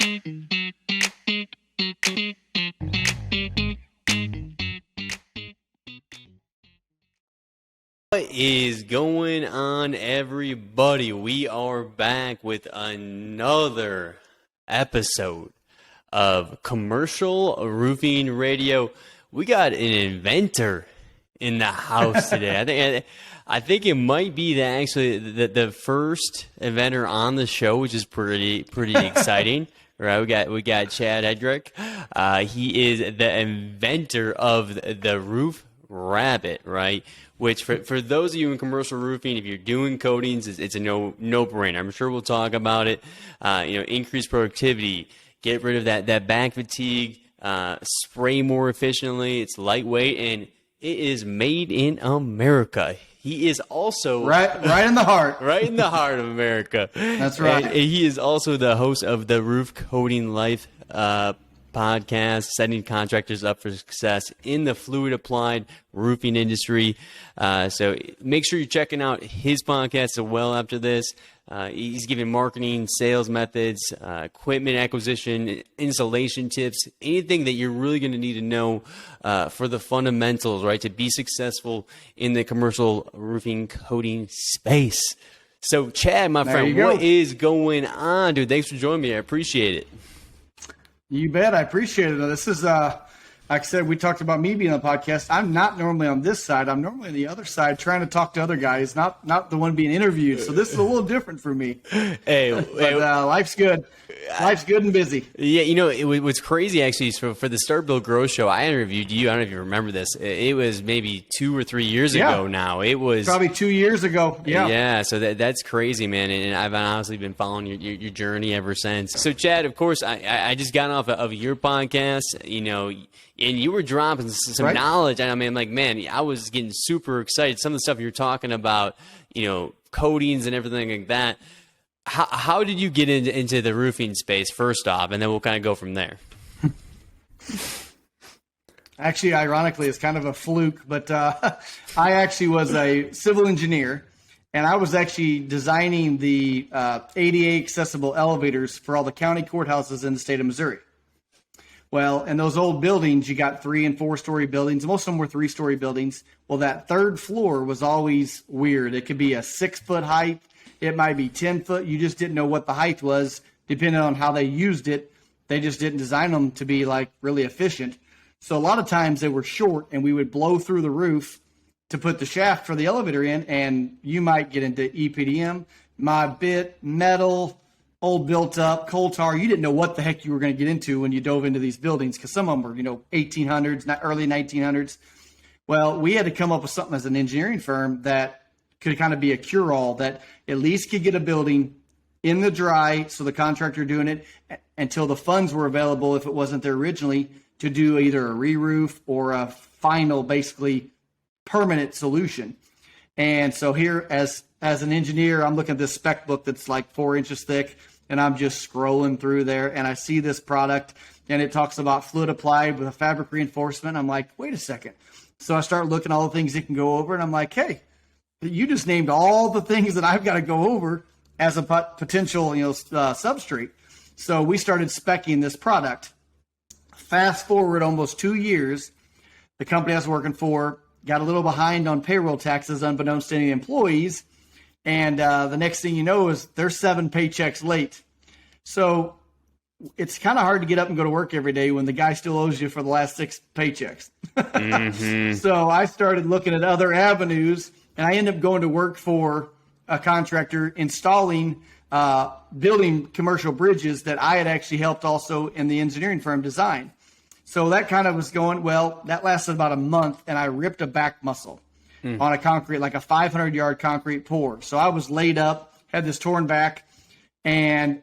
What is going on, everybody? We are back with another episode of Commercial Roofing Radio. We got an inventor in the house today. I think it might be the first inventor on the show, which is pretty exciting. Right, we got Chad Hedrick. He is the inventor of the Roof Rabbit, right? Which for those of you in commercial roofing, if you're doing coatings, it's a no-brainer. I'm sure we'll talk about it. Increase productivity, get rid of that back fatigue, spray more efficiently. It's lightweight, and it is made in America. He is also right in the heart, right in the heart of America. That's right. And he is also the host of the Roof Coating Life podcast, setting contractors up for success in the fluid applied roofing industry. So make sure you're checking out his podcast as well after this. He's giving marketing, sales methods, equipment acquisition, installation tips, anything that you're really going to need to know for the fundamentals, right, to be successful in the commercial roofing coating space. So, Chad, my friend, what is going on, dude? Thanks for joining me. I appreciate it. You bet. I appreciate it. This is, like I said, we talked about me being on the podcast. I'm not normally on this side. I'm normally on the other side trying to talk to other guys, not the one being interviewed. So this is a little different for me. But life's good. Life's good and busy. Yeah, what's crazy actually is for the Start Build Grow show, I interviewed you. I don't know if you remember this. It was maybe 2 or 3 years ago now. It was probably 2 years ago. Yeah. Yeah, so that's crazy, man. And I've honestly been following your journey ever since. So, Chad, of course, I just got off of your podcast, and you were dropping some knowledge. And I mean, like, man, I was getting super excited. Some of the stuff you're talking about, coatings and everything like that. How did you get into the roofing space first off, and then we'll kind of go from there? Actually, ironically, it's kind of a fluke, but I actually was a civil engineer, and I was actually designing the ADA accessible elevators for all the county courthouses in the state of Missouri. Well, in those old buildings, you got 3- and 4-story buildings. Most of them were 3-story buildings. Well, that third floor was always weird. It could be a 6-foot height. It might be 10 foot. You just didn't know what the height was, depending on how they used it. They just didn't design them to be like really efficient. So a lot of times they were short, and we would blow through the roof to put the shaft for the elevator in, and you might get into EPDM, mod bit, metal, old built up, coal tar. You didn't know what the heck you were going to get into when you dove into these buildings, because some of them were, 1800s, not early 1900s. Well, we had to come up with something as an engineering firm that could kind of be a cure-all, that at least could get a building in the dry, so the contractor doing it until the funds were available, if it wasn't there originally, to do either a re-roof or a final, basically permanent solution. And so here, as an engineer, I'm looking at this spec book that's like 4 inches thick, and I'm just scrolling through there, and I see this product, and it talks about fluid applied with a fabric reinforcement. I'm like, wait a second. So I start looking at all the things it can go over, and I'm like, hey, you just named all the things that I've got to go over as a potential, substrate. So we started speccing this product. Fast forward almost 2 years, the company I was working for got a little behind on payroll taxes, unbeknownst to any employees. And the next thing you know is they're 7 paychecks late. So it's kind of hard to get up and go to work every day when the guy still owes you for the last 6 paychecks. Mm-hmm. So I started looking at other avenues, and I ended up going to work for a contractor installing, building commercial bridges that I had actually helped also in the engineering firm design. So that kind of was going, well, that lasted about a month, and I ripped a back muscle on a concrete, like a 500-yard concrete pour. So I was laid up, had this torn back, and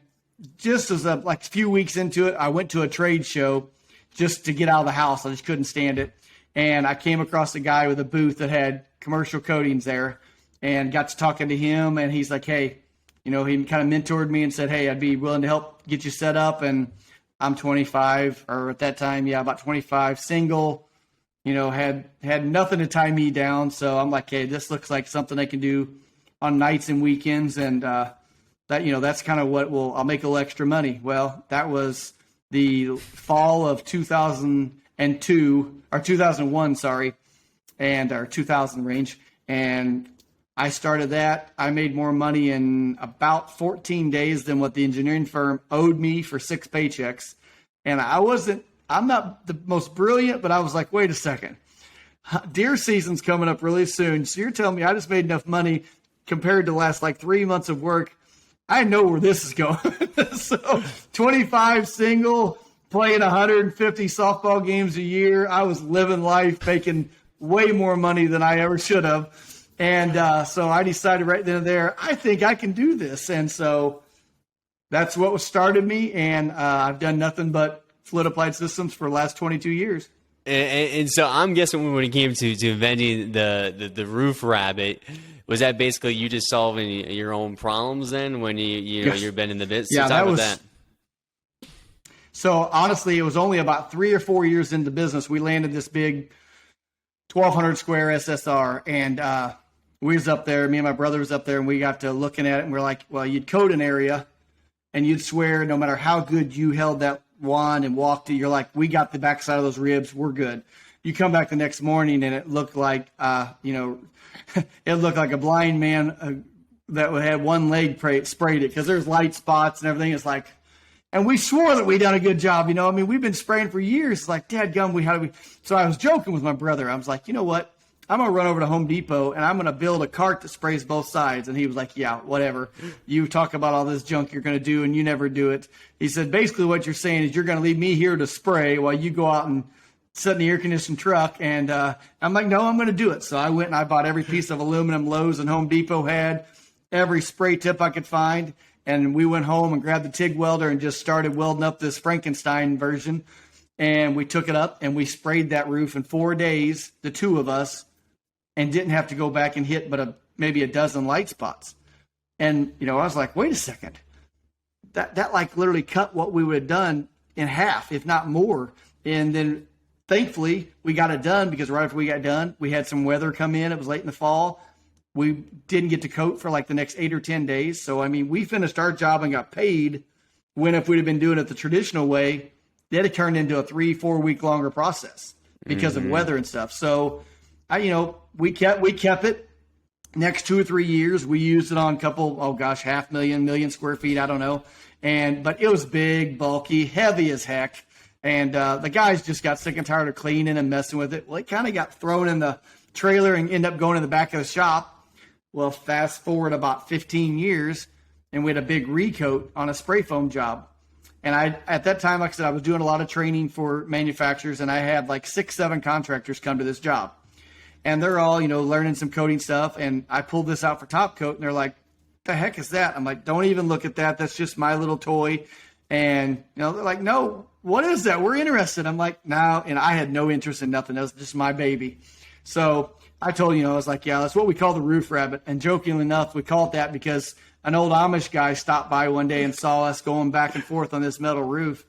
just as a few weeks into it, I went to a trade show just to get out of the house. I just couldn't stand it. And I came across a guy with a booth that had commercial coatings there, and got to talking to him, and he's like, hey, he kind of mentored me and said, hey, I'd be willing to help get you set up. And I'm 25, or at that time, about 25, single, had nothing to tie me down. So I'm like, hey, this looks like something I can do on nights and weekends. And that, that's kind of I'll make a little extra money. Well, that was the fall of 2002 or 2001, sorry, or 2000 range. And I started that. I made more money in about 14 days than what the engineering firm owed me for 6 paychecks. And I'm not the most brilliant, but I was like, wait a second. Deer season's coming up really soon. So you're telling me I just made enough money compared to last like 3 months of work. I know where this is going. So 25 single, playing 150 softball games a year. I was living life, making way more money than I ever should have. And so I decided right then and there, I think I can do this. And so that's what started me. And I've done nothing but fluid applied systems for the last 22 years. And so I'm guessing when it came to inventing the roof rabbit, was that basically you just solving your own problems then when you've been in the business? Yeah, that was. So honestly, it was only about 3 or 4 years into business we landed this big 1,200 square SSR, and we was up there. Me and my brother was up there, and we got to looking at it, and we're like, well, you'd code an area, and you'd swear no matter how good you held that wand and walked it, you're like, we got the backside of those ribs, we're good. You come back the next morning, and it looked like, it looked like a blind man that had one leg sprayed it because there's light spots and everything. It's like, and we swore that we done a good job. We've been spraying for years. It's like, dadgum, how do we? So I was joking with my brother. I was like, you know what? I'm going to run over to Home Depot and I'm going to build a cart that sprays both sides. And he was like, yeah, whatever. You talk about all this junk you're going to do and you never do it. He said, basically what you're saying is you're going to leave me here to spray while you go out and sit in the air-conditioned truck. And I'm like, no, I'm going to do it. So I went and I bought every piece of aluminum Lowe's and Home Depot had, every spray tip I could find. And we went home and grabbed the TIG welder and just started welding up this Frankenstein version. And we took it up and we sprayed that roof in 4 days, the two of us, and didn't have to go back and hit but maybe a dozen light spots. And, I was like, wait a second. That like literally cut what we would have done in half, if not more. And then thankfully we got it done because right after we got done, we had some weather come in. It was late in the fall. We didn't get to coat for like the next 8 or 10 days. So, we finished our job and got paid when if we'd have been doing it the traditional way, that'd have turned into a 3-4 week longer process because of weather and stuff. So, we kept it. Next 2 or 3 years, we used it on a couple, 500,000 square feet. I don't know. But it was big, bulky, heavy as heck. And the guys just got sick and tired of cleaning and messing with it. Well, it kind of got thrown in the trailer and ended up going in the back of the shop. Well, fast forward about 15 years, and we had a big recoat on a spray foam job. And at that time, like I said, I was doing a lot of training for manufacturers, and I had like 6-7 contractors come to this job. And they're all, learning some coating stuff. And I pulled this out for top coat, and they're like, the heck is that? I'm like, don't even look at that. That's just my little toy. And, they're like, no, what is that? We're interested. I'm like, no. And I had no interest in nothing. That was just my baby. So I told I was like, yeah, that's what we call the roof rabbit. And jokingly enough, we call it that because an old Amish guy stopped by one day and saw us going back and forth on this metal roof.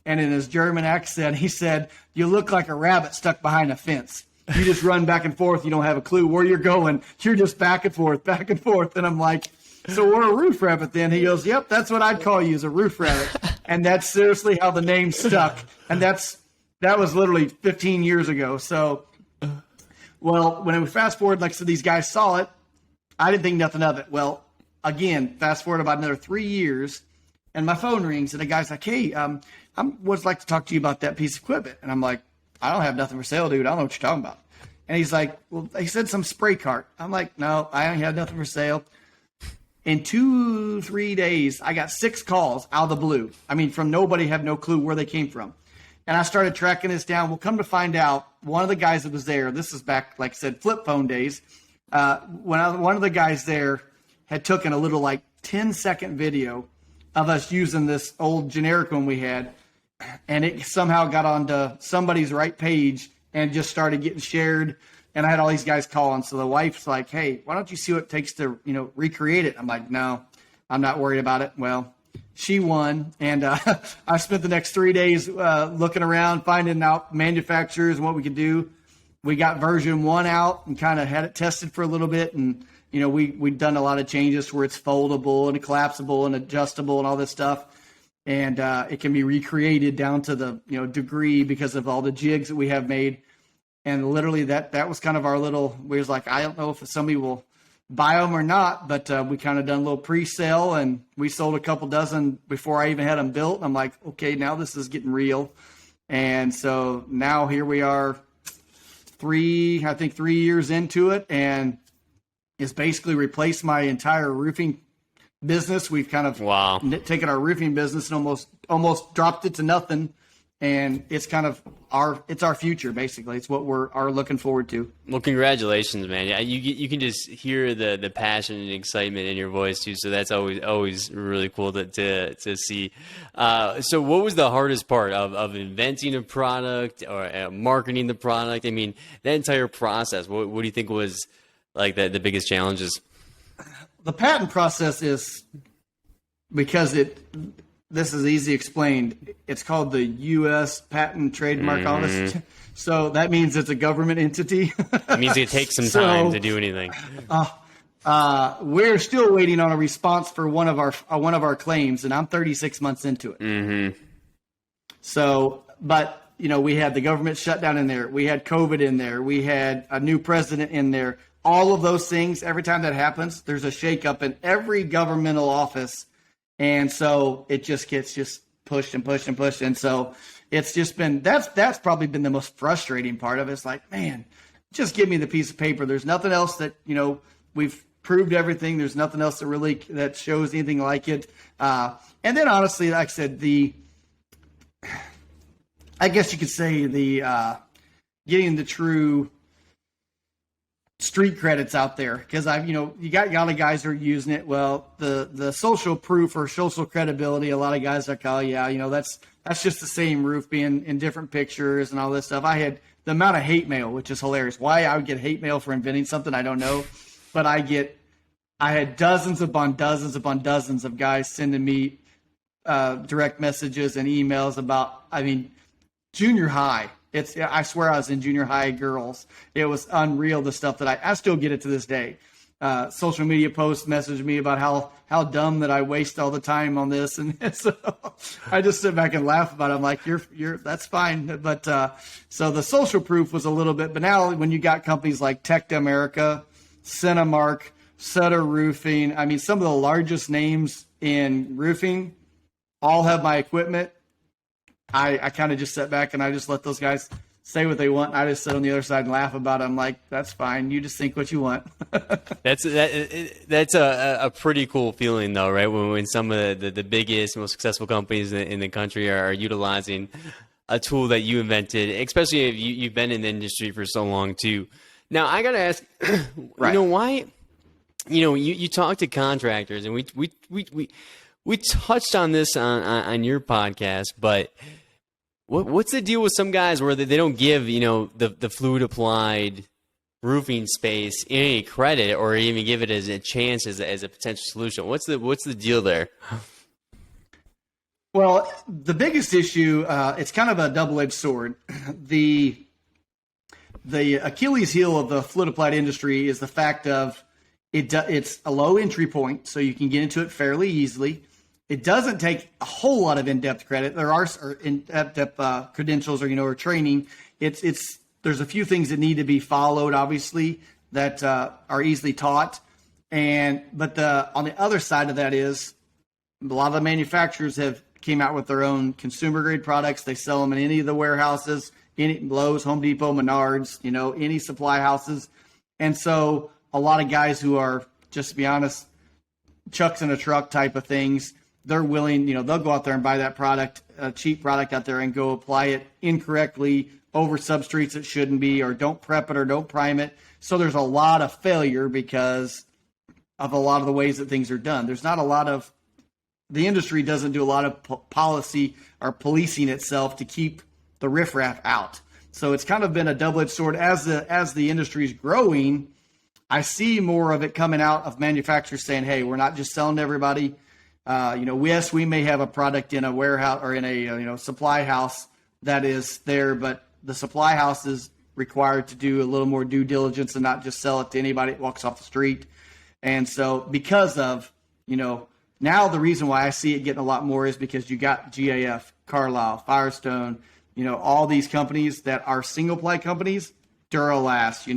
And in his German accent, he said, you look like a rabbit stuck behind a fence. You just run back and forth. You don't have a clue where you're going. You're just back and forth, back and forth. And I'm like, so we're a roof rabbit then? He goes, yep, that's what I'd call you, is a roof rabbit. And that's seriously how the name stuck. And that was literally 15 years ago. So, well, when we fast forward, like I said, these guys saw it. I didn't think nothing of it. Well, again, fast forward about another 3 years, and my phone rings, and the guy's like, hey, I would like to talk to you about that piece of equipment. And I'm like, I don't have nothing for sale, dude. I don't know what you're talking about. And he's like, well, he said some spray cart. I'm like, no, I don't have nothing for sale. In 2-3 days, I got 6 calls out of the blue. From nobody, have no clue where they came from. And I started tracking this down. Well, come to find out, one of the guys that was there, this is back, like I said, flip phone days. One of the guys there had taken a little 10-second video of us using this old generic one we had. And it somehow got onto somebody's right page and just started getting shared. And I had all these guys calling. So the wife's like, hey, why don't you see what it takes to, recreate it? I'm like, no, I'm not worried about it. Well, she won. And I spent the next 3 days looking around, finding out manufacturers and what we could do. We got version 1 out and kind of had it tested for a little bit. And we've done a lot of changes where it's foldable and collapsible and adjustable and all this stuff. And it can be recreated down to the degree because of all the jigs that we have made. And literally that was kind of our little, we was like, I don't know if somebody will buy them or not, but we kind of done a little pre-sale, and we sold a couple dozen before I even had them built. I'm like, okay, now this is getting real. And so now here we are 3 years into it, and it's basically replaced my entire roofing business. We've kind of taken our roofing business and almost dropped it to nothing. And it's kind of our future, basically. It's what are looking forward to. Well, congratulations, man. Yeah, you can just hear the passion and excitement in your voice too. So that's always really cool to see. So what was the hardest part of inventing a product or marketing the product? I mean, that entire process. What do you think was like the biggest challenges? The patent process is because this is easy explained. It's called the U.S. Patent Trademark Office. So that means it's a government entity. It means it takes some time to do anything. We're still waiting on a response for one of our claims, and I'm 36 months into it. Mm-hmm. So, but we had the government shutdown in there. We had COVID in there. We had a new president in there. All of those things. Every time that happens, there's a shakeup in every governmental office. And so it just gets pushed and pushed and pushed. And so it's just been, that's probably been the most frustrating part of it. It's like, man, just give me the piece of paper. There's nothing else that, we've proved everything. There's nothing else that shows anything like it. And then honestly, like I said, I guess you could say getting the true street credits out there, because you got a lot of guys who are using it. Well, the social proof or social credibility, a lot of guys are like, oh yeah, that's just the same roof being in different pictures and all this stuff. I had the amount of hate mail, which is hilarious. Why I would get hate mail for inventing something, I don't know, but I had dozens upon dozens upon dozens of guys sending me direct messages and emails about, junior high. I swear I was in junior high girls. It was unreal, the stuff that I still get it to this day. Social media posts message me about how dumb that I waste all the time on this. And so I just sit back and laugh about it. I'm like, that's fine. But so the social proof was a little bit, but now when you got companies like Tech America, Cinemark, Sutter Roofing, some of the largest names in roofing all have my equipment. I kind of just sit back and I just let those guys say what they want. I just sit on the other side and laugh about it. I'm like, that's fine. You just think what you want. That's a pretty cool feeling, though, right? When some of the biggest, most successful companies in the country are utilizing a tool that you invented, especially if you've been in the industry for so long, too. Now, I got to ask, right. Why? You talk to contractors, and we touched on this on your podcast, but what's the deal with some guys where they don't give the fluid applied roofing space any credit or even give it as a chance as a potential solution? What's the deal there? Well, the biggest issue, it's kind of a double-edged sword. The Achilles heel of the fluid applied industry is the fact of it's a low entry point, so you can get into it fairly easily. It doesn't take a whole lot of in-depth credit. There are in-depth credentials or training. There's a few things that need to be followed, obviously, that are easily taught. But on the other side of that is a lot of the manufacturers have came out with their own consumer grade products. They sell them in any of the warehouses, any Lowe's, Home Depot, Menards, any supply houses. And so a lot of guys who are, just to be honest, chucks in a truck type of things, they're willing, they'll go out there and buy that product, a cheap product out there, and go apply it incorrectly over substrates that shouldn't be, or don't prep it or don't prime it. So there's a lot of failure because of a lot of the ways that things are done. There's not a lot of, the industry doesn't do a lot of policy or policing itself to keep the riffraff out. So it's kind of been a double-edged sword. As the industry is growing, I see more of it coming out of manufacturers saying, hey, we're not just selling to everybody. Yes, we may have a product in a warehouse or in a supply house that is there, but the supply house is required to do a little more due diligence and not just sell it to anybody that walks off the street. And so because of, now the reason why I see it getting a lot more is because you got GAF, Carlisle, Firestone, all these companies that are single ply companies, Duralast,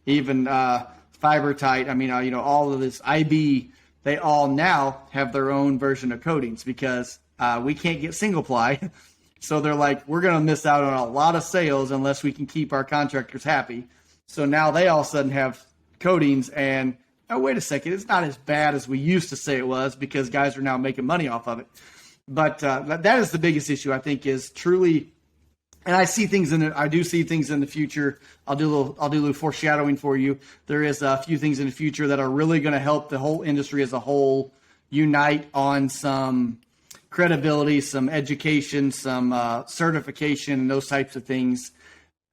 even Fibertite. I mean, all of this IB, they all now have their own version of coatings because we can't get single ply. So they're like, we're going to miss out on a lot of sales unless we can keep our contractors happy. So now they all of a sudden have coatings and, oh, wait a second, it's not as bad as we used to say it was because guys are now making money off of it. But that is the biggest issue, I think, is truly, and I do see things in the future. I'll do a little foreshadowing for you. There is a few things in the future that are really going to help the whole industry as a whole unite on some credibility, some education, some certification, and those types of things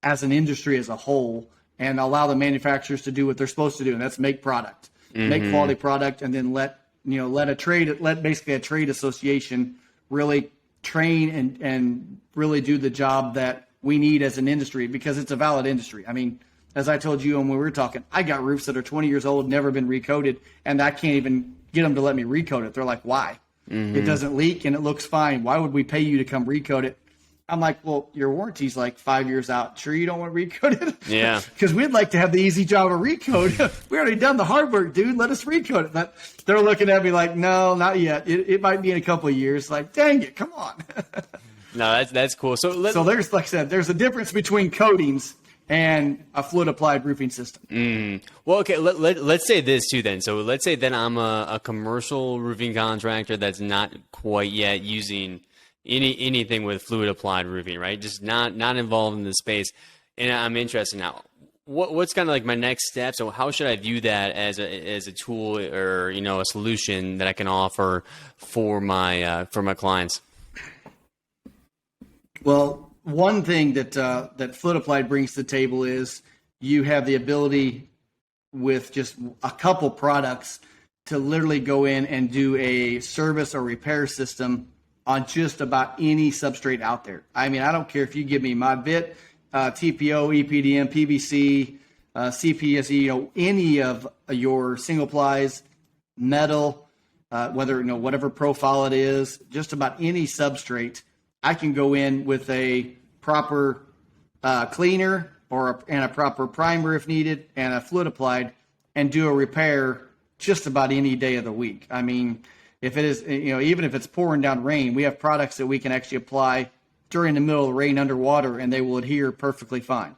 as an industry as a whole, and allow the manufacturers to do what they're supposed to do, and that's make product, make quality product, and then let basically a trade association really train and really do the job that we need as an industry because it's a valid industry. I mean, as I told you when we were talking, I got roofs that are 20 years old, never been recoated, and I can't even get them to let me recoat it. They're like, why? It doesn't leak and it looks fine. Why would we pay you to come recoat it? I'm like, well, your warranty's like 5 years out. Sure you don't want to recoat it? Yeah. Because we'd like to have the easy job of recoat. We already done the hard work, dude. Let us recoat it. But they're looking at me like, no, not yet. It might be in a couple of years. Like, dang it, come on. No, that's cool. So there's, like I said, there's a difference between coatings and a fluid applied roofing system. Well, okay, let's say this too then. So let's say that I'm a commercial roofing contractor that's not quite yet using anything with fluid applied roofing, right? Just not involved in the space. And I'm interested now. What's kind of like my next step? So how should I view that as a tool or a solution that I can offer for my clients? Well, one thing that fluid applied brings to the table is you have the ability with just a couple products to literally go in and do a service or repair system on just about any substrate out there. I mean, I don't care if you give me my bit, TPO, EPDM, PVC, CPSE, any of your single plies, metal, whether, whatever profile it is, just about any substrate, I can go in with a proper cleaner and a proper primer if needed and a fluid applied and do a repair just about any day of the week. I mean, if it is, even if it's pouring down rain, we have products that we can actually apply during the middle of the rain underwater and they will adhere perfectly fine.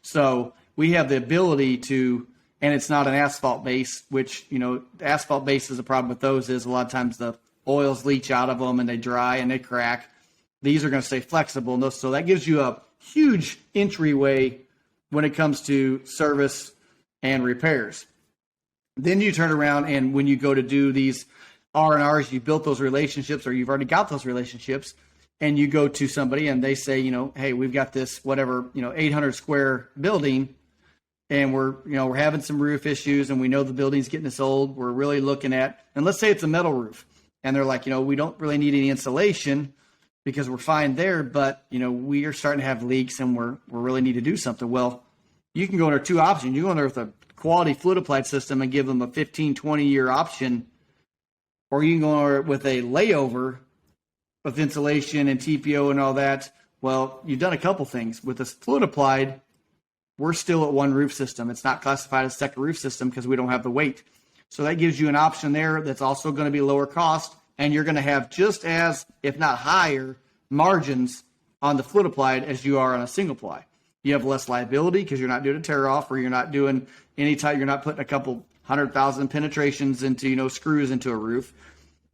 So we have the ability to, and it's not an asphalt base, which, the asphalt base is a problem with those is a lot of times the oils leach out of them and they dry and they crack. These are going to stay flexible. So that gives you a huge entryway when it comes to service and repairs. Then you turn around and when you go to do these R&Rs, you built those relationships or you've already got those relationships and you go to somebody and they say, hey, we've got this, 800 square building and we're having some roof issues and we know the building's getting this old. We're really looking at, and let's say it's a metal roof and they're like, we don't really need any insulation because we're fine there, but we are starting to have leaks and we really need to do something. Well, you can go under two options. You go in there with a quality fluid applied system and give them a 15, 20-year option, or you can go with a layover with insulation and TPO and all that. Well, you've done a couple things. With this fluid applied, we're still at one roof system. It's not classified as a second roof system because we don't have the weight. So that gives you an option there that's also going to be lower cost, and you're going to have just as, if not higher, margins on the fluid applied as you are on a single ply. You have less liability because you're not doing a tear off or you're not doing any type, you're not putting a couple 100,000 penetrations into, screws into a roof.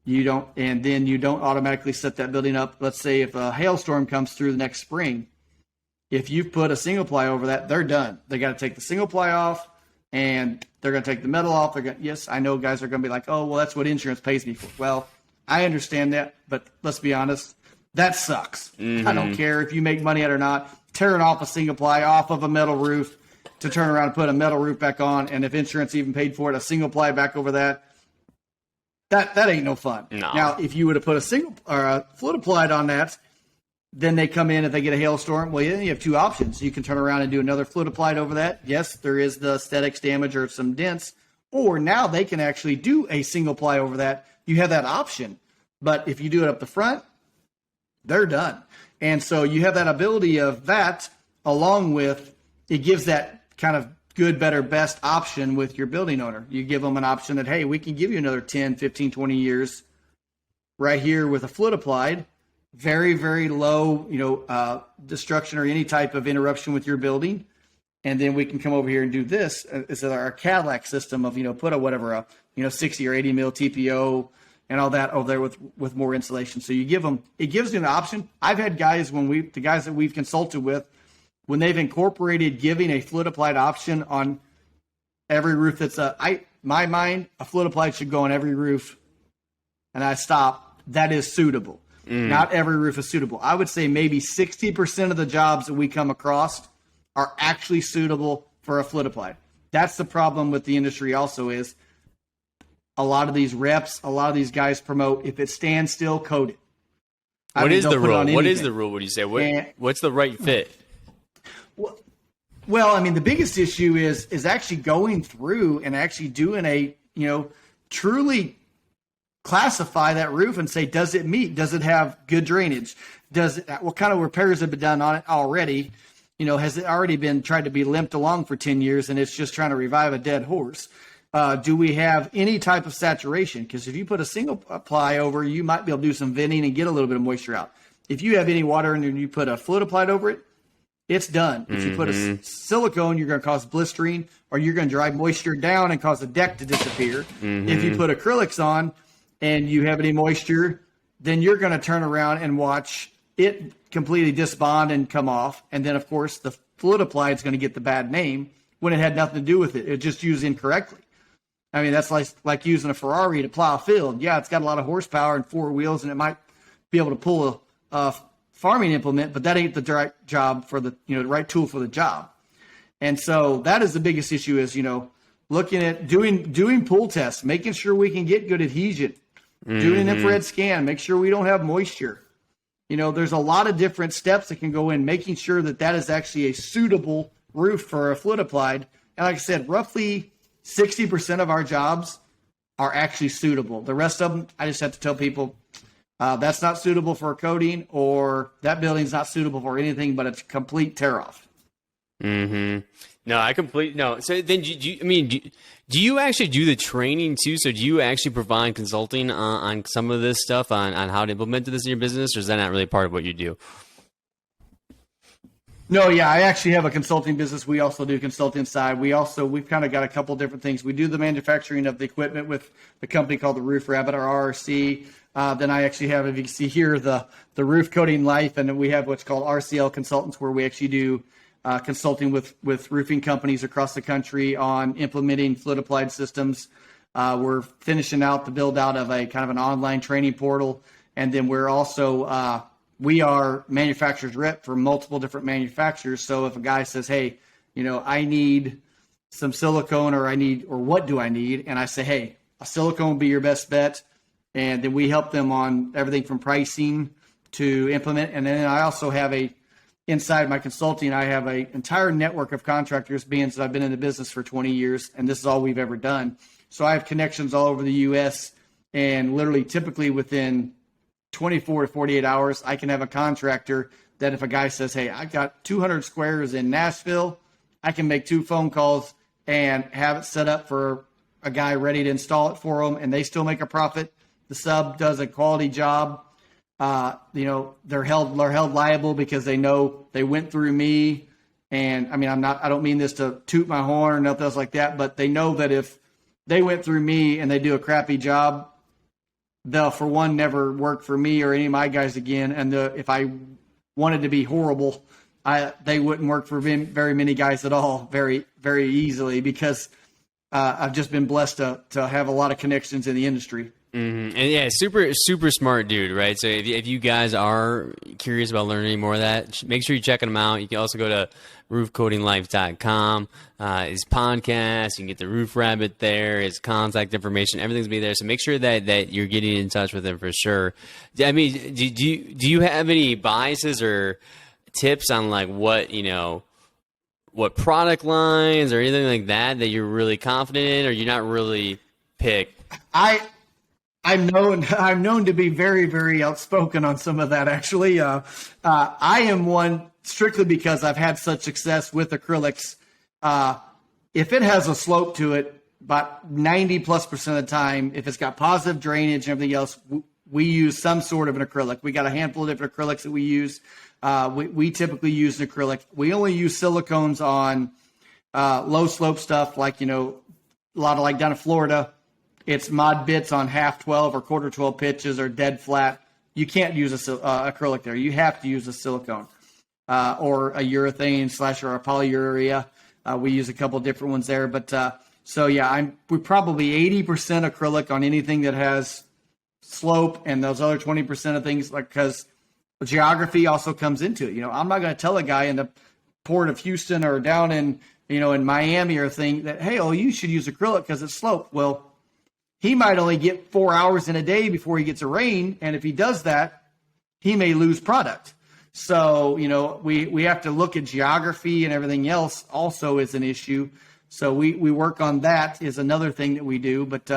You don't, and then you don't automatically set that building up. Let's say if a hailstorm comes through the next spring, if you put a single ply over that, they're done. They got to take the single ply off and they're going to take the metal off. Yes, I know guys are going to be like, oh, well, that's what insurance pays me for. Well, I understand that, but let's be honest, that sucks. I don't care if you make money at it or not. Tearing off a single ply off of a metal roof to turn around and put a metal roof back on, and if insurance even paid for it, a single ply back over that ain't no fun. No. Now, if you would have put a single or a fluid applied on that, then they come in if they get a hailstorm. Well, then you have two options. You can turn around and do another fluid applied over that. Yes, there is the aesthetics damage or some dents, Or now they can actually do a single ply over that. You have that option. But if you do it up the front, they're done. And so you have that ability of that, along with it gives that kind of good, better, best option with your building owner. You give them an option that, hey, we can give you another 10, 15, 20 years right here with a flood applied, very, very low, destruction or any type of interruption with your building. And then we can come over here and do this. It's our Cadillac system of, put a 60 or 80 mil TPO and all that over there with more insulation. So it gives you an option. I've had guys the guys that we've consulted with, when they've incorporated giving a flood applied option on every roof my mind, a flood applied should go on every roof. And I stop. That is suitable. Not every roof is suitable. I would say maybe 60% of the jobs that we come across are actually suitable for a flood applied. That's the problem with the industry also is a lot of these reps, a lot of these guys promote, if it stands still, coat it. What is the rule? What is the rule, would you say? What's the right fit? Well, I mean, the biggest issue is actually going through and actually doing a, truly classify that roof and say, does it meet? Does it have good drainage? What kind of repairs have been done on it already? Has it already been tried to be limped along for 10 years and it's just trying to revive a dead horse? Do we have any type of saturation? Because if you put a single ply over, you might be able to do some venting and get a little bit of moisture out. If you have any water and you put a flood applied over it, it's done. If you put a silicone, you're going to cause blistering or you're going to drive moisture down and cause the deck to disappear. If you put acrylics on and you have any moisture, then you're going to turn around and watch it completely disbond and come off. And then, of course, the flood applied is going to get the bad name when it had nothing to do with it. It just used incorrectly. I mean, that's like using a Ferrari to plow a field. Yeah, it's got a lot of horsepower and four wheels, and it might be able to pull a farming implement, but that ain't the right job for the right tool for the job. And so that is the biggest issue is looking at doing pool tests, making sure we can get good adhesion, doing an infrared scan, make sure we don't have moisture. There's a lot of different steps that can go in, making sure that is actually a suitable roof for a flood applied. And like I said, roughly 60% of our jobs are actually suitable. The rest of them, I just have to tell people that's not suitable for a coating, or that building's not suitable for anything but a complete tear off. No. So then, do you actually do the training too? So do you actually provide consulting on some of this stuff on how to implement this in your business, or is that not really part of what you do? No, yeah, I actually have a consulting business. We also do consulting side. We've kind of got a couple different things. We do the manufacturing of the equipment with the company called the Roof Rabbit, or RRC. Then I actually have, if you can see here, the roof coating life, and then we have what's called RCL Consultants, where we actually do consulting with roofing companies across the country on implementing flood applied systems. We're finishing out the build out of a kind of an online training portal, and then we're also we are manufacturer's rep for multiple different manufacturers. So if a guy says, hey, I need some silicone, or what do I need? And I say, hey, a silicone would be your best bet. And then we help them on everything from pricing to implement. And then I also have inside my consulting, I have an entire network of contractors, being that I've been in the business for 20 years, and this is all we've ever done. So I have connections all over the U.S., and literally typically within 24 to 48 hours, I can have a contractor that if a guy says, hey, I got 200 squares in Nashville, I can make 2 phone calls and have it set up for a guy ready to install it for them, and they still make a profit. The sub does a quality job. They're held liable because they know they went through me. And I mean, I don't mean this to toot my horn or nothing else like that, but they know that if they went through me and they do a crappy job, they'll, for one, never work for me or any of my guys again. And if I wanted to be horrible, they wouldn't work for very many guys at all very, very easily, because I've just been blessed to have a lot of connections in the industry. And yeah, super smart dude, right? So if you guys are curious about learning more of that, make sure you're checking him out. You can also go to roofcoatinglife.com, his podcast. You can get the Roof Rabbit there, his contact information, everything's be there. So make sure that you're getting in touch with him for sure. I mean, do you have any biases or tips on like what what product lines or anything like that you're really confident in, or you're not really pick? I'm known to be very, very outspoken on some of that. Actually, I am one strictly because I've had such success with acrylics. If it has a slope to it, about 90+% of the time, if it's got positive drainage and everything else, we use some sort of an acrylic. We got a handful of different acrylics that we use. We typically use an acrylic. We only use silicones on low slope stuff, like, a lot of, like down in Florida, it's mod bits on half 12 or quarter 12 pitches or dead flat. You can't use acrylic there. You have to use a silicone or a urethane / or a polyurea. We use a couple of different ones there, but so yeah, we're probably 80% acrylic on anything that has slope, and those other 20% of things, like, because geography also comes into it. I'm not going to tell a guy in the port of Houston or down in in Miami or thing that, hey, you should use acrylic because it's sloped. Well, he might only get 4 hours in a day before he gets a rain, and if he does that, he may lose product. So we have to look at geography, and everything else also is an issue. So we work on that, is another thing that we do. But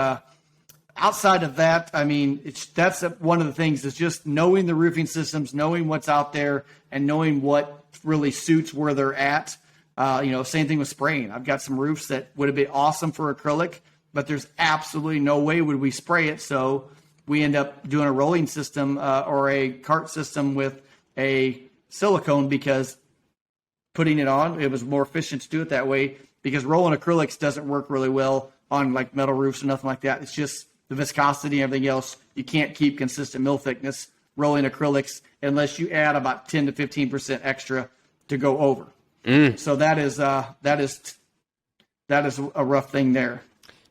outside of that, I mean, that's one of the things, is just knowing the roofing systems, knowing what's out there, and knowing what really suits where they're at. Same thing with spraying. I've got some roofs that would have been awesome for acrylic, but there's absolutely no way would we spray it. So we end up doing a rolling system or a cart system with a silicone, because putting it on, it was more efficient to do it that way, because rolling acrylics doesn't work really well on like metal roofs or nothing like that. It's just the viscosity and everything else. You can't keep consistent mill thickness rolling acrylics unless you add about 10 to 15% extra to go over. So that is a rough thing there.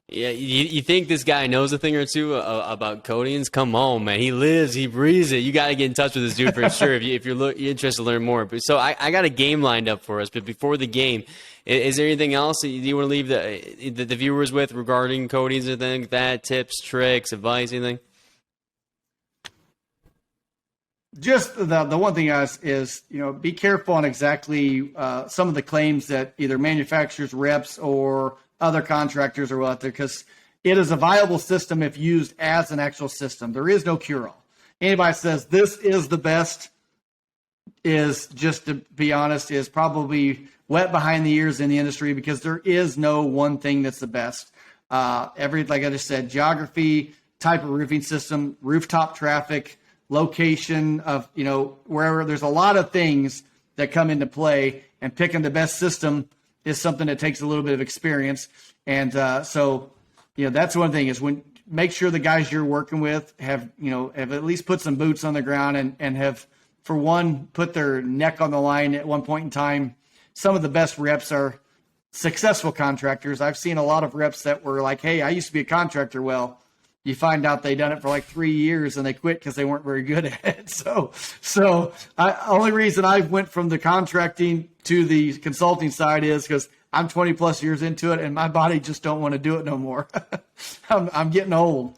Yeah, you think this guy knows a thing or two about coatings? Come on, man. He lives, he breathes it. You got to get in touch with this dude for sure if you're interested to learn more. But so I got a game lined up for us, but before the game, is there anything else that you want to leave the viewers with regarding coatings or anything like that? Tips, tricks, advice, anything? Just the one thing is be careful on exactly some of the claims that either manufacturers, reps, or other contractors are out there, because it is a viable system if used as an actual system. There is no cure-all. Anybody says this is the best is, just to be honest, is probably wet behind the ears in the industry, because there is no one thing that's the best. Like I just said, geography, type of roofing system, rooftop traffic, location of, wherever. There's a lot of things that come into play, and picking the best system is something that takes a little bit of experience. And so that's one thing, is make sure the guys you're working with have at least put some boots on the ground, and have, for one, put their neck on the line at one point in time. Some of the best reps are successful contractors. I've seen a lot of reps that were like, hey, I used to be a contractor. Well, you find out they done it for like 3 years and they quit because they weren't very good at it. So only reason I went from the contracting to the consulting side is because I'm 20 plus years into it, and my body just don't want to do it no more. I'm getting old.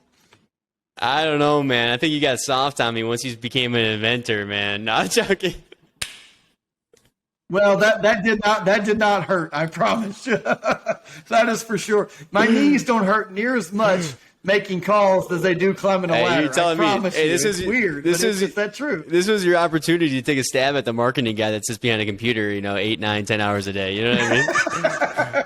I don't know, man. I think you got soft on me once you became an inventor, man. Not joking. Well, that did not hurt. I promise. That is for sure. My knees don't hurt near as much making calls as they do climbing a ladder. You're telling me, this is weird. This is that true. This was your opportunity to take a stab at the marketing guy that sits behind a computer, 8, 9, 10 hours a day. You know what I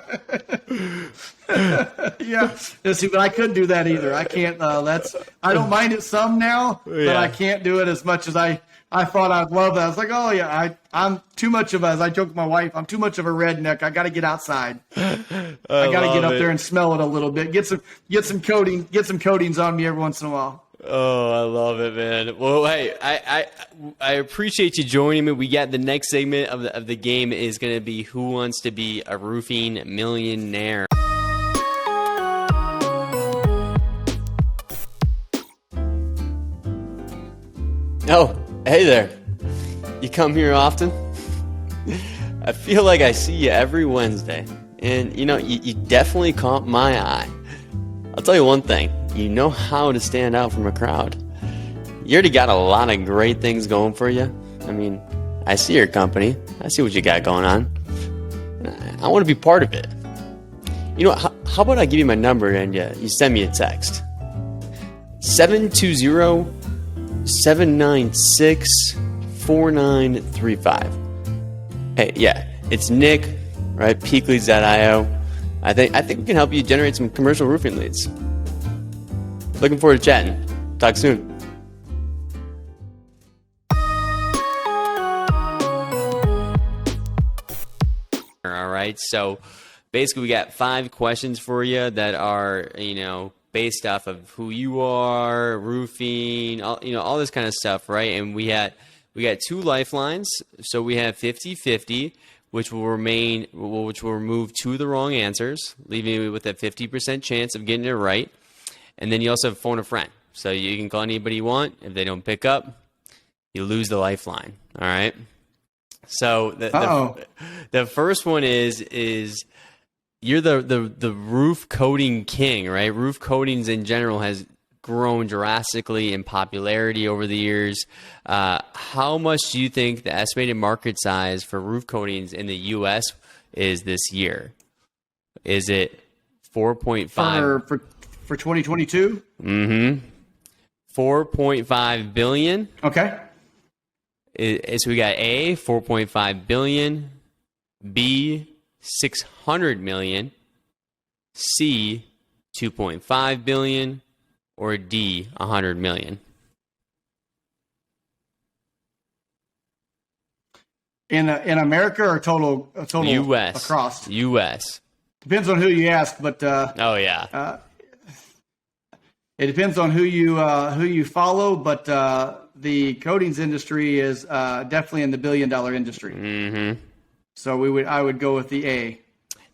mean? Yeah. See, but I couldn't do that either. I can't. I don't mind it some now, but I can't do it as much as I thought I'd love that. I was like, oh yeah, I'm too much of as I joke with my wife, I'm too much of a redneck. I got to get outside. I got to get up there and smell it a little bit. Get some coatings on me every once in a while. Oh, I love it, man. Well, hey, I appreciate you joining me. We got the next segment of the game is going to be Who Wants to Be a Roofing Millionaire? Oh, hey there. You come here often? I feel like I see you every Wednesday. And, you definitely caught my eye. I'll tell you one thing. You know how to stand out from a crowd. You already got a lot of great things going for you. I mean, I see your company. I see what you got going on. I want to be part of it. You know, how about I give you my number and you send me a text? 720-796-4935. Hey, yeah, it's Nick, right? Peakleads.io. I think we can help you generate some commercial roofing leads. Looking forward to chatting. Talk soon. All right, so basically we got 5 questions for you that are, based off of who you are, roofing, all this kind of stuff, right? And we got 2 lifelines. So we have 50-50, which will remove 2 of the wrong answers, leaving you with a 50% chance of getting it right. And then you also have phone a friend. So you can call anybody you want. If they don't pick up, you lose the lifeline. All right. So the first one is you're the roof coating king, right? Roof coatings in general has grown drastically in popularity over the years. How much do you think the estimated market size for roof coatings in the U.S. is this year? Is it 4.5 for 2022? Mm-hmm. 4.5 billion. Okay. So we got A, 4.5 billion, B, 600 million, C, 2.5 billion, or D, 100 million. In America or total U.S. across? U.S. Depends on who you ask, but oh yeah, it depends on who you follow. But the coatings industry is definitely in the $1 billion industry. Mm-hmm. So I would go with the A.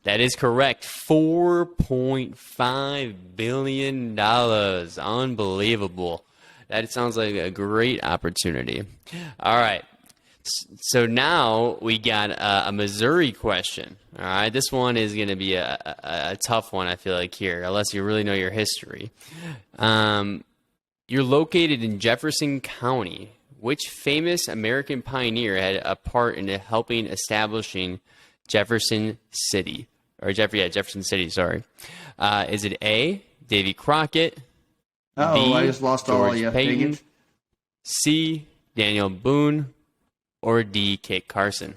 That is correct. $4.5 billion. Unbelievable. That sounds like a great opportunity. All right. So now we got a Missouri question. All right. This one is going to be a tough one, I feel like, here, unless you really know your history. You're located in Jefferson County. Which famous American pioneer had a part in helping establishing Jefferson City? Jefferson City, sorry. Is it A, Davy Crockett? B, I just lost George all of you. Payton, C, Daniel Boone, or D, Kit Carson?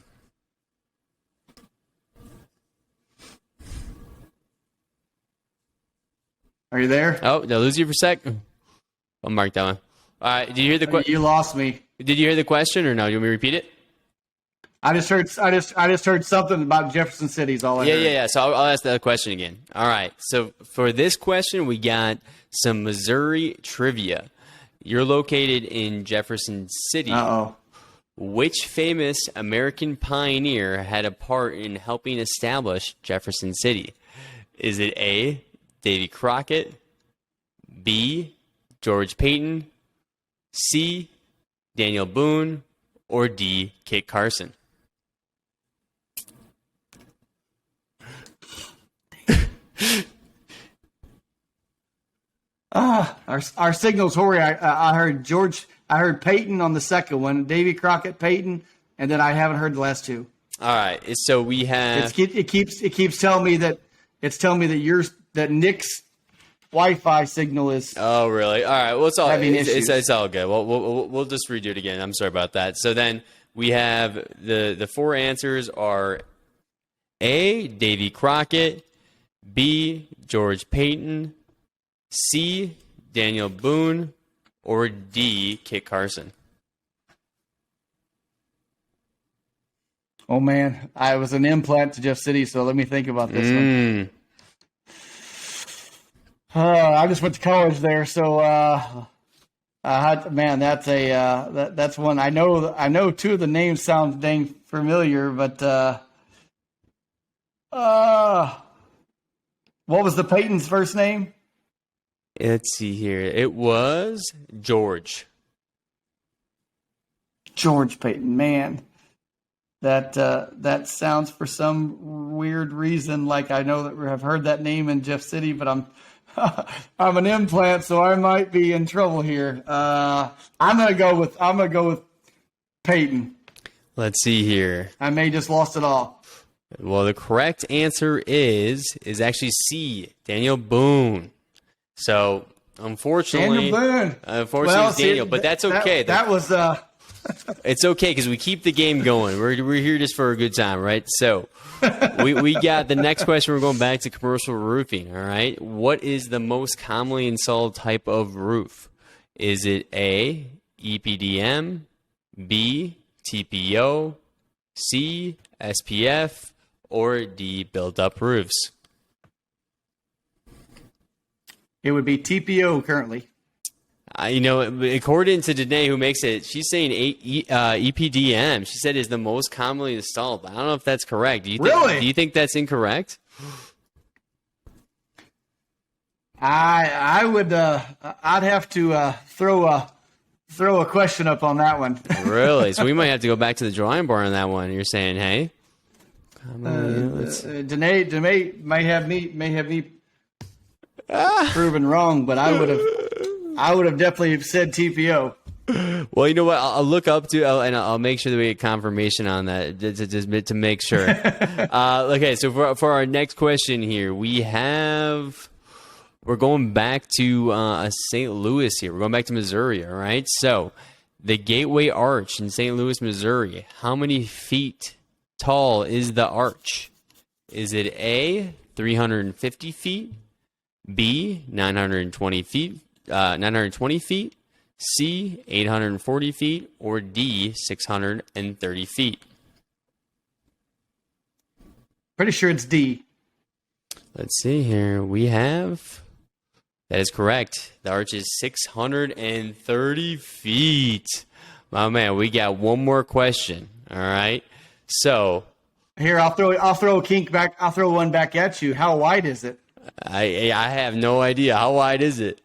Are you there? Oh, did I lose you for a sec? I'll mark that one. All right, did you hear the question? You lost me. Did you hear the question or no? Do you want me to repeat it? I just heard something about Jefferson City's all I heard. Yeah. So I'll ask the question again. All right. So for this question, we got some Missouri trivia. You're located in Jefferson City. Uh-oh. Which famous American pioneer had a part in helping establish Jefferson City? Is it A, Davy Crockett, B, George Payton, C, Daniel Boone, or D, Kit Carson? Our signal's hoary. I heard Payton on the second one, Davy Crockett, Payton, and then I haven't heard the last 2. All right, so we have. It keeps telling me that that Nick's Wi-Fi signal is. Oh, really? All right. Well, it's all having it's all good. We'll just redo it again. I'm sorry about that. So then we have the 4 answers are A, Davy Crockett, B, George Payton, C, Daniel Boone, or D, Kit Carson. Oh man, I was an implant to Jeff City, so let me think about this one. I just went to college there, so man, that's one. I know 2 of the names sound dang familiar, but what was the Peyton's first name? Let's see here. It was George. George Payton, man. That sounds for some weird reason like I know that I've heard that name in Jeff City, but I'm an implant, so I might be in trouble here. I'm gonna go with Payton. Let's see here. I may just lost it all. Well, the correct answer is actually C, Daniel Boone. So, unfortunately, Daniel Boone. It's Daniel, but that's okay. That was It's okay because we keep the game going. We're here just for a good time, right? So, we got the next question. We're going back to commercial roofing. All right, what is the most commonly installed type of roof? Is it A, EPDM, B, TPO, C, SPF, or D, built-up roofs? It would be TPO currently. According to Danae, who makes it, she's saying EPDM. She said is the most commonly installed. I don't know if that's correct. Do you think that's incorrect? I would. I'd have to throw a question up on that one. Really? So we might have to go back to the drawing board on that one. You're saying, hey, Danae may have me proven wrong, but I would have definitely said TPO. Well, you know what? I'll look up to and I'll make sure that we get confirmation on that to make sure. Okay, so for our next question here, we're going back to St. Louis here. We're going back to Missouri, all right? So the Gateway Arch in St. Louis, Missouri, how many feet tall is the arch? Is it A, 350 feet, B, 920 feet, C, 840 feet, or D, 630 feet? Pretty sure it's D. Let's see here. That is correct. The arch is 630 feet. My man, we got one more question. All right. So here, I'll throw a kink back. I'll throw one back at you. How wide is it? I have no idea. How wide is it?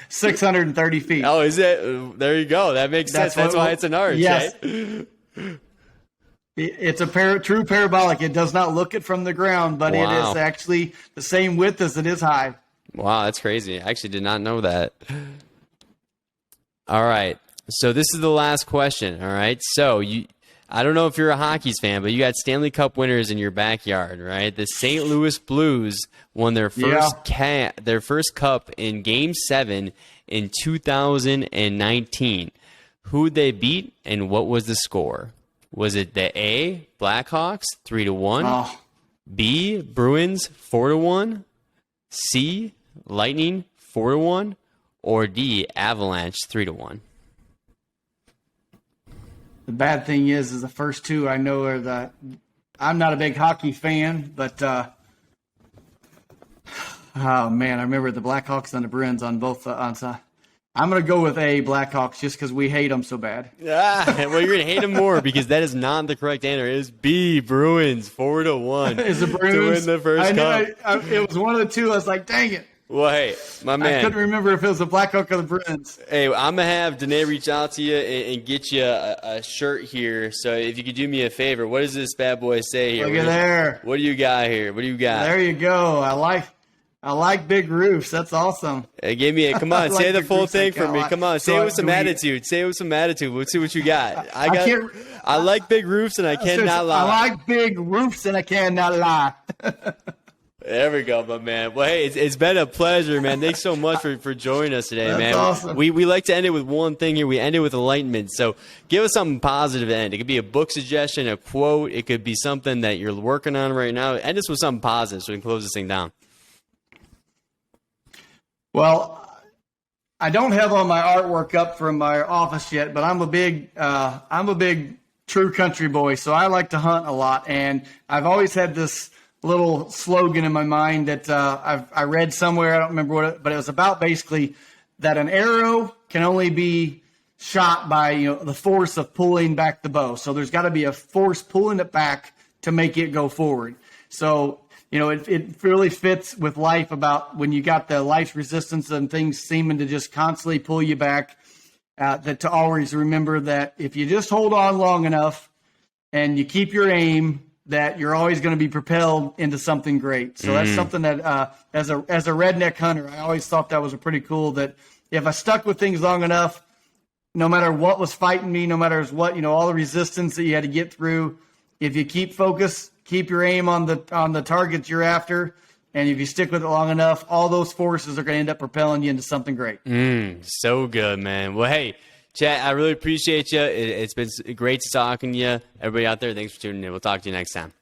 630 feet. Oh, is it? There you go. That makes sense. That's why it's an arch. Yes. Eh? It's a true parabolic. It does not look it from the ground, but It is actually the same width as it is high. Wow, that's crazy. I actually did not know that. All right. So this is the last question. All right. So I don't know if you're a hockey fan, but you got Stanley Cup winners in your backyard, right? The St. Louis Blues won their first cup in Game 7 in 2019. Who'd they beat, and what was the score? Was it the A, Blackhawks 3-1, B, Bruins 4-1, C, Lightning 4-1, or D, Avalanche 3-1? The bad thing is the first two I know are I'm not a big hockey fan, but oh man, I remember the Blackhawks and the Bruins on both on side. I'm going to go with A, Blackhawks, just because we hate them so bad. Well, you're going to hate them more because that is not the correct answer. It is B, Bruins, 4-1. Is the Bruins? To win the first cup. It was one of the two. I was like, dang it. Well, hey, my man. I couldn't remember if it was the Blackhawk or the Bruins. Hey, I'm going to have Danae reach out to you and get you a shirt here. So if you could do me a favor, what does this bad boy say here? Look at there. What do you got here? What do you got? There you go. I like big roofs. That's awesome. Hey, come on, say the full thing for me. Come on, say it with some attitude. Say it with some attitude. Let's see what you got. I like big roofs and I cannot lie. I like big roofs and I cannot lie. There we go, my man. Well, hey, it's been a pleasure, man. Thanks so much for joining us today, That's man. Awesome. We like to end it with one thing here. We end it with enlightenment. So give us something positive to end. It could be a book suggestion, a quote. It could be something that you're working on right now. End us with something positive so we can close this thing down. Well, I don't have all my artwork up from my office yet, but I'm a big true country boy, so I like to hunt a lot, and I've always had this little slogan in my mind that I read somewhere. I don't remember but it was about basically that an arrow can only be shot by the force of pulling back the bow. So there's got to be a force pulling it back to make it go forward. So it really fits with life about when you got the life resistance and things seeming to just constantly pull you back, that to always remember that if you just hold on long enough and you keep your aim, that you're always going to be propelled into something great. So that's something that as a redneck hunter, I always thought that was a pretty cool, that if I stuck with things long enough, no matter what was fighting me, no matter what, all the resistance that you had to get through, if you keep focus, keep your aim on the targets you're after, and if you stick with it long enough, all those forces are going to end up propelling you into something great. So good, man. Well, hey, Chad, I really appreciate you. It's been great talking to you. Everybody out there, thanks for tuning in. We'll talk to you next time.